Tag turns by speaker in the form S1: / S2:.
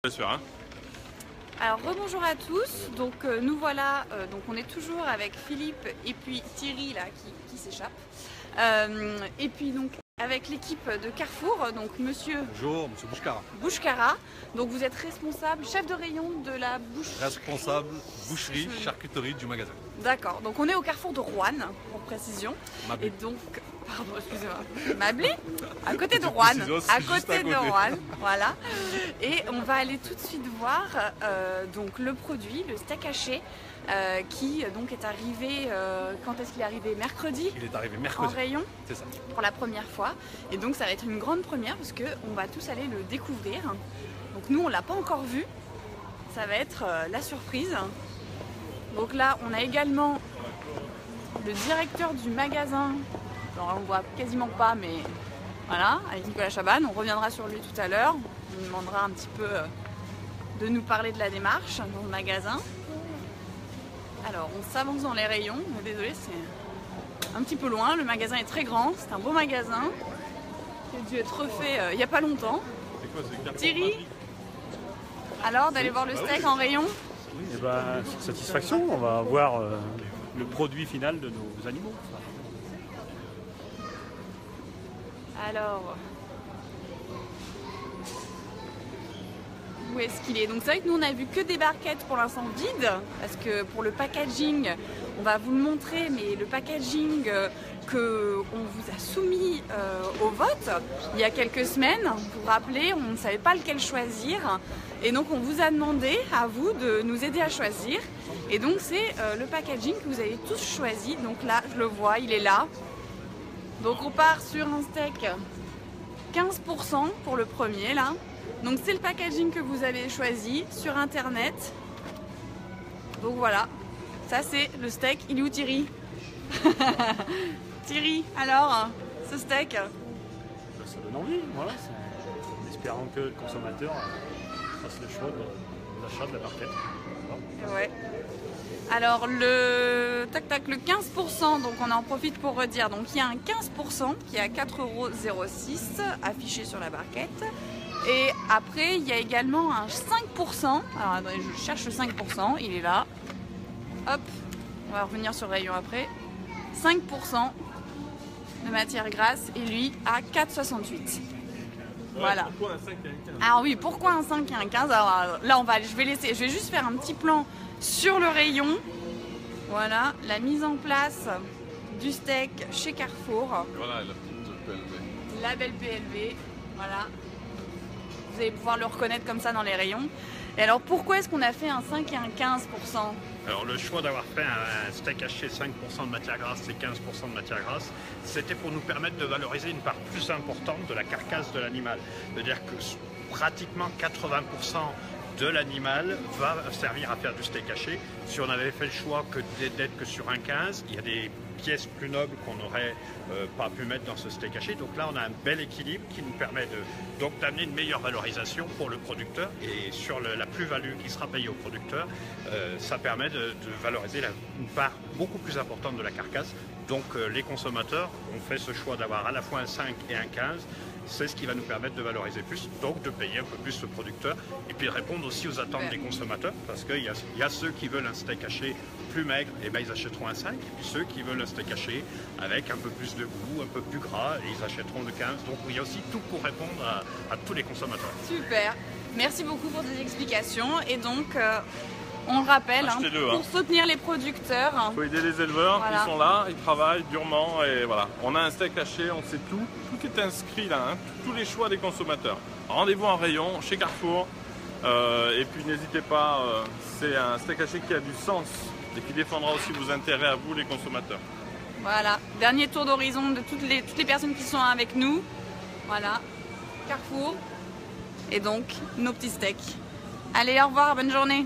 S1: Alors rebonjour à tous, donc nous voilà, donc on est toujours avec Philippe et puis Thierry là qui s'échappe, et puis donc avec l'équipe de Carrefour, donc monsieur...
S2: Bonjour, monsieur Bouchkara.
S1: Bouchkara, donc vous êtes responsable, chef de rayon de la boucherie...
S2: Responsable boucherie, charcuterie du magasin.
S1: D'accord, donc on est au Carrefour de Roanne, pour précision,
S2: Mablé.
S1: et donc... Pardon, excusez-moi. Mablé, à côté de Roanne, à côté de Roanne, voilà. Et on va aller tout de suite voir donc le produit, le steak haché, qui donc est arrivé, quand est-ce qu'il est arrivé? Mercredi.
S2: Il est arrivé mercredi.
S1: En rayon.
S2: C'est ça.
S1: Pour la première fois. Et donc ça va être une grande première parce qu'on va tous aller le découvrir. Donc nous on l'a pas encore vu. Ça va être la surprise. Donc là on a également le directeur du magasin. Alors on ne voit quasiment pas, mais voilà, avec Nicolas Chaban. On reviendra sur lui tout à l'heure. On lui demandera un petit peu de nous parler de la démarche dans le magasin. Alors on s'avance dans les rayons. Désolé, c'est un petit peu loin. Le magasin est très grand. C'est un beau magasin qui a dû être refait il n'y a pas longtemps. Thierry, alors d'aller voir le steak en rayon?
S3: Eh ben, satisfaction, on va voir le produit final de nos animaux.
S1: Alors, où est-ce qu'il est? Donc c'est vrai que nous on a vu que des barquettes pour l'instant vides, parce que pour le packaging, on va vous le montrer, mais le packaging qu'on vous a soumis au vote il y a quelques semaines, vous vous rappelez, on ne savait pas lequel choisir, et donc on vous a demandé à vous de nous aider à choisir, et donc c'est le packaging que vous avez tous choisi. Donc là je le vois, il est là. Donc on part sur un steak 15% pour le premier là. Donc c'est le packaging que vous avez choisi sur internet. Donc voilà, ça c'est le steak. Il est où Thierry? Thierry, alors, ce steak?
S3: Ça donne envie, voilà. En espérant que le consommateur fasse le choix de l'achat de la barquette. Voilà.
S1: Ouais. Alors le 15%, donc on en profite pour redire, donc il y a un 15% qui est à 4,06 € affiché sur la barquette. Et après il y a également un 5%, alors attendez, je cherche le 5%, il est là. Hop, on va revenir sur le rayon après. 5% de matière grasse et lui à 4,68 €. Voilà.
S2: Pourquoi un 5 et un 15?
S1: Alors oui, pourquoi un 5 et un 15? Alors là je vais juste faire un petit plan sur le rayon. Voilà, la mise en place du steak chez Carrefour.
S2: Voilà la petite PLV.
S1: La belle PLV, voilà. Vous allez pouvoir le reconnaître comme ça dans les rayons. Et alors pourquoi est-ce qu'on a fait un 5 et un 15%?
S4: Alors le choix d'avoir fait un steak haché 5% de matière grasse et 15% de matière grasse, c'était pour nous permettre de valoriser une part plus importante de la carcasse de l'animal. C'est-à-dire que pratiquement 80% de l'animal va servir à faire du steak haché. Si on avait fait le choix d'être que sur un 15, il y a des pièces plus nobles qu'on n'aurait pas pu mettre dans ce steak haché. Donc là, on a un bel équilibre qui nous permet d'amener une meilleure valorisation pour le producteur. Et sur la plus-value qui sera payée au producteur, ça permet de valoriser une part beaucoup plus importante de la carcasse. Donc les consommateurs ont fait ce choix d'avoir à la fois un 5 et un 15. C'est ce qui va nous permettre de valoriser plus, donc de payer un peu plus le producteur et puis de répondre aussi aux attentes des consommateurs, parce qu'il y a ceux qui veulent un steak haché plus maigre, et ben ils achèteront un 5, et puis ceux qui veulent un steak haché avec un peu plus de goût, un peu plus gras, et ils achèteront le 15. Donc il y a aussi tout pour répondre à tous les consommateurs.
S1: Super, merci beaucoup pour ces explications. Et donc on le rappelle, pour soutenir les producteurs.
S5: Il faut aider les éleveurs,
S1: Voilà.
S5: Ils sont là, ils travaillent durement et voilà. On a un steak haché, on sait tout. Tout est inscrit là, tous les choix des consommateurs. Rendez-vous en rayon chez Carrefour. Et puis n'hésitez pas, c'est un steak haché qui a du sens et qui défendra aussi vos intérêts à vous les consommateurs.
S1: Voilà, dernier tour d'horizon de toutes les personnes qui sont avec nous. Voilà, Carrefour et donc nos petits steaks. Allez, au revoir, bonne journée.